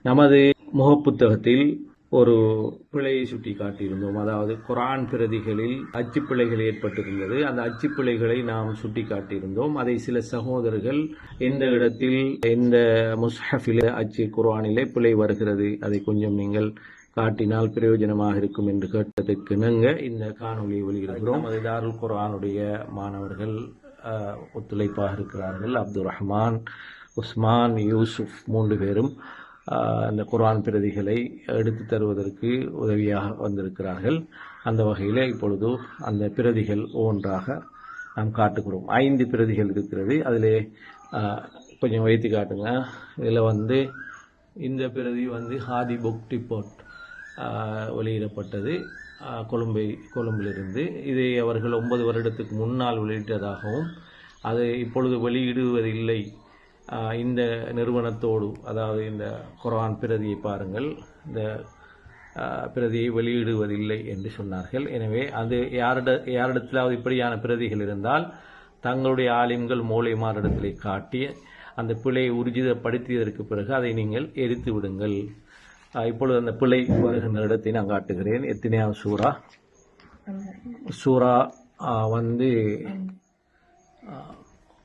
நமது முகப்புத்தகத்தில் ஒரு பிழையை சுட்டி காட்டியிருந்தோம். அதாவது குர்ஆன் பிரதிகளில் அச்சுப்பிழைகள் ஏற்பட்டிருந்தது. அந்த அச்சுப்பிழைகளை நாம் சுட்டி காட்டியிருந்தோம். அதை சில சகோதரர்கள் எந்த இடத்தில் எந்த முஸ்ஹஃபிலே அச்சு குர்ஆனிலே பிழை வருகிறது, அதை கொஞ்சம் நீங்கள் காட்டினால் பிரயோஜனமாக இருக்கும் என்று கேட்டதற்கு இணங்க இந்த காணொலியை வெளியிடுகிறோம். அது தாருல் குர்ஆனுடைய மாணவர்கள் ஒத்துழைப்பாக இருக்கிறார்கள். அப்துல் ரஹ்மான், உஸ்மான், யூசுப் 3 பேரும் அந்த குர்ஆன் பிரதிகளை எடுத்து தருவதற்கு உதவியாக வந்திருக்கிறார்கள். அந்த வகையில் இப்பொழுது அந்த பிரதிகள் ஒவ்வொன்றாக நாம் காட்டுகிறோம். 5 பிரதிகள் இருக்கிறது. அதிலே கொஞ்சம் வைத்து காட்டுங்க. இதில் இந்த பிரதி ஹாதி புக் டிப்போர்ட் வெளியிடப்பட்டது கொழும்பிலிருந்து. இதை அவர்கள் 9 வருடத்துக்கு முன்னால் வெளியிட்டதாகவும் அதை இப்பொழுது வெளியிடுவதில்லை இந்த நிறுவனத்தோடு, அதாவது இந்த குர்ஆன் பிரதியை பாருங்கள், இந்த பிரதியை வெளியிடுவதில்லை என்று சொன்னார்கள். எனவே அது யாரிடத்திலாவது இப்படியான பிரதிகள் இருந்தால் தங்களுடைய ஆலிம்கள் மூலைமாரிடத்திலே காட்டி அந்த பிழையை உறுதிப்படுத்தியதற்கு பிறகு அதை நீங்கள் எரித்து விடுங்கள். இப்பொழுது அந்த பிழை வருகின்ற இடத்தை நான் காட்டுகிறேன். எத்தனையாவது சூரா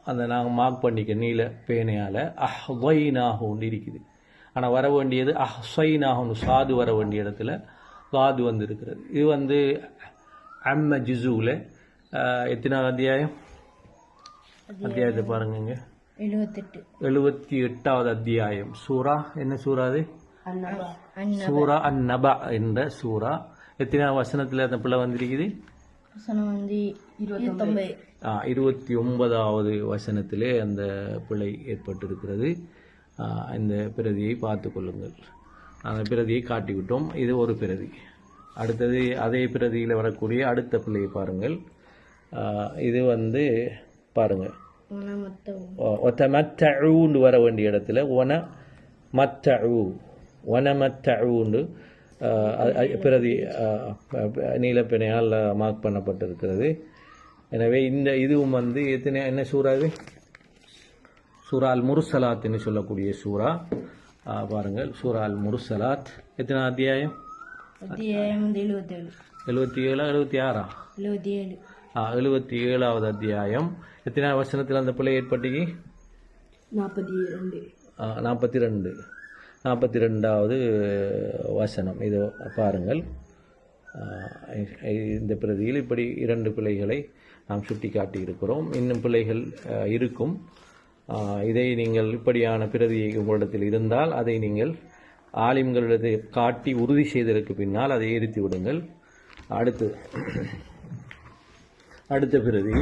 அந்த நாங்கள் மார்க் பண்ணிக்க நீல பேனையால் அஹ்வைனாஹுன்னு இருக்குது. ஆனால் வர வேண்டியது அஹ்ஸைனாஹுன்னு சாது வர வேண்டிய இடத்துல சாது இருக்கிறது. இது அம்ம ஜிசூவில் எத்தனாவது அத்தியாயத்தை பாருங்க. 78வது அத்தியாயம். சூரா என்ன சூறா அது? சூரா அன்-நபா என்ற சூரா. எத்தனாவது வசனத்தில் அந்த பிள்ளை வந்திருக்குது? 29வது வசனத்திலே அந்த பிழை ஏற்பட்டிருக்கிறது. இந்த பிரதியை பார்த்து கொள்ளுங்கள். அந்த பிரதியை காட்டிவிட்டோம். இது ஒரு பிரதி. அடுத்தது அதே பிரதியில் வரக்கூடிய அடுத்த பிழையை பாருங்கள். இது பாருங்கள், ஒத்தமத்தூண்டு வர வேண்டிய இடத்துல ஒனமத்தூண்டு பிரதி நீலப்பிணையால் மார்க் பண்ணப்பட்டிருக்கிறது. எனவே இதுவும் என்ன சூறா? இது சூரா அல் முர்சலாத்னு சொல்லக்கூடிய சூறா. பாருங்கள், சூரா அல் முர்சலாத் எத்தனை அத்தியாயம்? 77வது அத்தியாயம். எத்தனாவது வசனத்தில் அந்த பிள்ளை ஏற்பட்டீங்க? 42வது வசனம். இதோ பாருங்கள். இந்த பிரதியில் இப்படி 2 பிழைகளை நாம் சுட்டி காட்டி இருக்கிறோம். இன்னும் பிழைகள் இருக்கும். இதை நீங்கள் இப்படியான பிரதியை உங்களிடத்தில் இருந்தால் அதை நீங்கள் ஆலிம்களிடத்தை காட்டி உறுதி செய்ததற்கு பின்னால் அதை எரித்து விடுங்கள். அடுத்த பிரதி,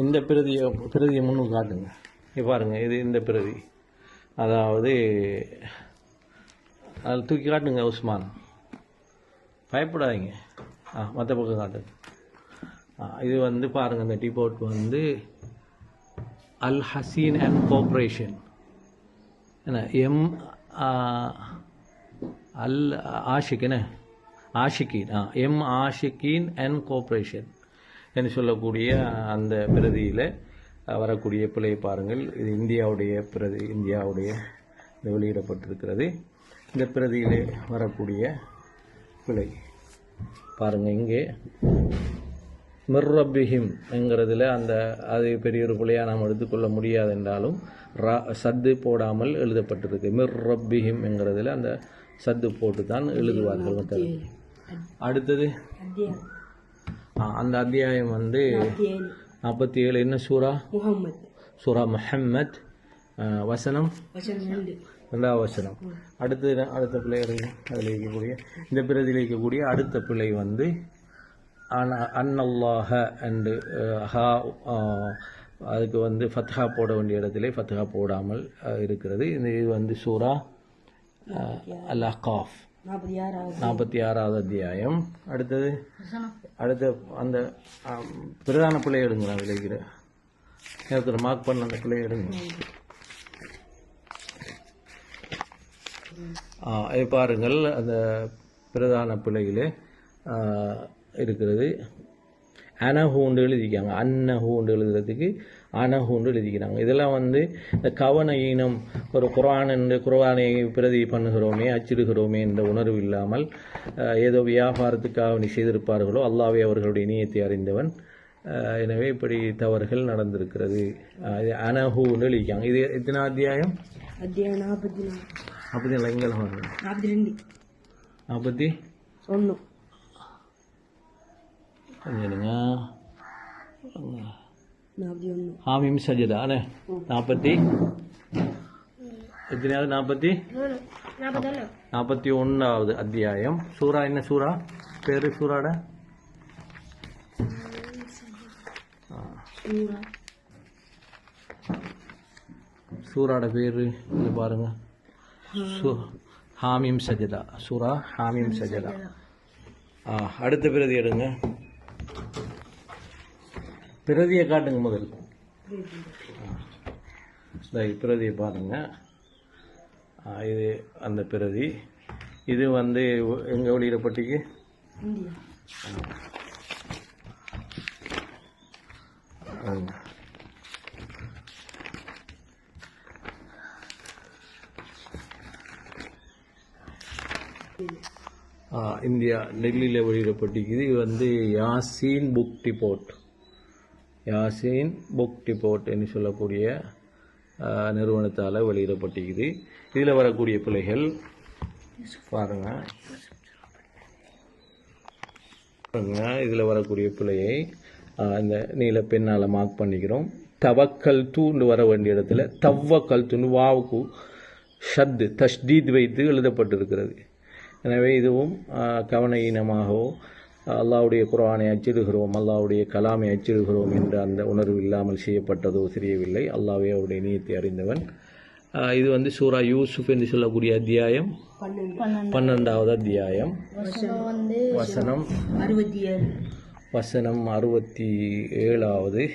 இந்த பிரதியை முன்னுக்கு காட்டுங்க. பாருங்க, இது இந்த பிரதி. அதாவது அதில் தூக்கி காட்டுங்க உஸ்மான், பயப்படாதீங்க. மற்ற பக்கம் காட்டுங்க. இது பாருங்க, இந்த டிபோர்ட் அல் ஹசீன் அண்ட் கோஆப்ரேஷன் என்ன எம் அல் ஆஷிகீன் எம் ஆஷிகீன் அண்ட் கோஆப்ரேஷன் என்று சொல்லக்கூடிய அந்த பிரதியில் வரக்கூடிய பிழை பாருங்கள். இது இந்தியாவுடைய வெளியிடப்பட்டிருக்கிறது. இந்த பிரதியிலே வரக்கூடிய பிழை பாருங்கள். இங்கே மிர்ரப்பிஹிம் என்கிறதுல அது பெரிய ஒரு பிழையாக நாம் எடுத்துக்கொள்ள முடியாது என்றாலும் சத்து போடாமல் எழுதப்பட்டிருக்கு. மிர்ரப்பிஹிம் என்கிறதுல அந்த சத்து போட்டு தான் எழுதுவார்கள். அடுத்தது அந்த அத்தியாயம் 47. என்ன சூரா? சூரா முஹம்மத். வசனம் 2வது வசனம். அடுத்த பிள்ளை அதில் இருக்கக்கூடிய இந்த பிரதியில் இருக்கக்கூடிய அடுத்த பிள்ளை அன்னல்லாஹ அண்டு அதுக்கு ஃபத்ஹா போட வேண்டிய இடத்திலே ஃபத்ஹா போடாமல் இருக்கிறது. இது சூரா அல் அஹ்காஃப் 46வது அத்தியாயம். அடுத்த அந்த பிரதான பிள்ளை எடுங்க. நான் விளைகிற நேரத்தில் மார்க் பண்ண அந்த பிள்ளை எடுங்க. பாருங்கள், அந்த பிரதான பிள்ளையிலே இருக்கிறது. அனஹூண்டு எழுதிக்காங்க. அன்னஹூண்டு எழுதுறதுக்கு அனஹுன்னு எழுதிக்கிறாங்க. இதெல்லாம் வந்து இந்த கவன ஈனம், ஒரு குர்ஆனை பிரதி பண்ணுகிறோமே அச்சிடுகிறோமே என்ற உணர்வு இல்லாமல் ஏதோ வியாபாரத்துக்காக செய்திருப்பார்களோ. அல்லாஹ்வே அவர்களுடைய நியத்தை அறிந்தவன். எனவே இப்படி தவறுகள் நடந்திருக்கிறது. அனஹுன்னு எழுதிக்காங்க. இது எத்தனை அத்தியாயம்? அத்தியாயம் 44. அப்படி எங்கே 42 41 ஹாமீம் சஜதா 40 எத்தனையாவது? 41வது அத்தியாயம். சூரா என்ன சூரா? பேரு சூராட சூராட பேரு பாருங்க. ஹாமீம் சஜதா. சூரா ஹாமீம் சஜதா. அடுத்த பிரதி எடுங்க. பிரதியை காட்டுங்க முதல். பிரதியை பாருங்க. இது அந்த பிரதி. இது வந்து எங்க வெளியிடப்பட்டிக்கு? இந்தியா, டெல்லியில் வெளியிடப்பட்டிருக்குது. இது வந்து Yasin book depot. Yasin book depot என்று சொல்லக்கூடிய நிறுவனத்தால் வெளியிடப்பட்டிருக்குது. இதில் வரக்கூடிய பிள்ளைகள் பாருங்க. இதில் வரக்கூடிய பிள்ளையை இந்த நீல பெண்ணால் மார்க் பண்ணிக்கிறோம். தவக்கல் தூண்டு வர வேண்டிய இடத்துல தவ்வக்கல் தூண்டு வாவுக்கு ஷத்து தஷ்தீத் வைத்து எழுதப்பட்டிருக்கிறது. எனவே இதுவும் கவன ஈனமாகவோ அல்லாஹ்வுடைய குர்ஆனை அச்சிடுகிறோம், அல்லாஹ்வுடைய கலாமை அச்சிடுகிறோம் என்ற அந்த உணர்வு இல்லாமல் செய்யப்பட்டதோ தெரியவில்லை. அல்லாஹ்வே அவருடைய நியத்தை அறிந்தவன். இது வந்து சூரா யூசுப் என்று சொல்லக்கூடிய அத்தியாயம் 12வது அத்தியாயம். வசனம் 67வது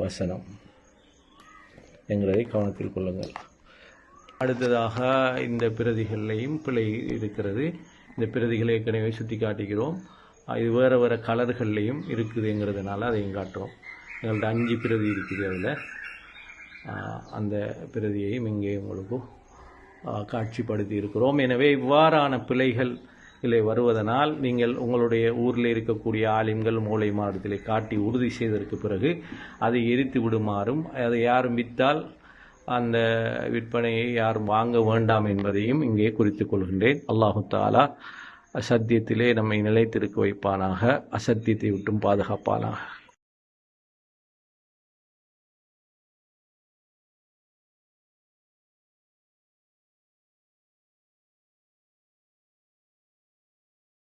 வசனம் எங்களை கவனத்தில் கொள்ளுங்கள். அடுத்ததாக இந்த பிரதிகளையும் பிழை இருக்கிறது. இந்த பிரதிகளை ஏற்கனவே சுட்டி காட்டுகிறோம். இது வேறு வேறு கலர்கள்லையும் இருக்குதுங்கிறதுனால அதையும் காட்டுறோம். எங்கள்கிட்ட 5 பிரதி இருக்குது. அதில் அந்த பிரதியையும் இங்கே உங்களுக்கு காட்சிப்படுத்தி இருக்கிறோம். எனவே இவ்வாறான பிழைகள் இதில் வருவதனால் நீங்கள் உங்களுடைய ஊரில் இருக்கக்கூடிய ஆலிம்கள் மூளை மாடத்திலே காட்டி உறுதி செய்ததற்கு பிறகு அதை எரித்து விடுமாறும், அதை யாரும் விற்றால் அந்த விற்பனையை யாரும் வாங்க வேண்டாம் என்பதையும் இங்கே குறித்துக் கொள்கின்றேன். அல்லாஹு தஆலா சத்தியத்திலே நம்மை நிலைத்திருக்க வைப்பானாக, அசத்தியத்தை விட்டும் பாதுகாப்பானாக.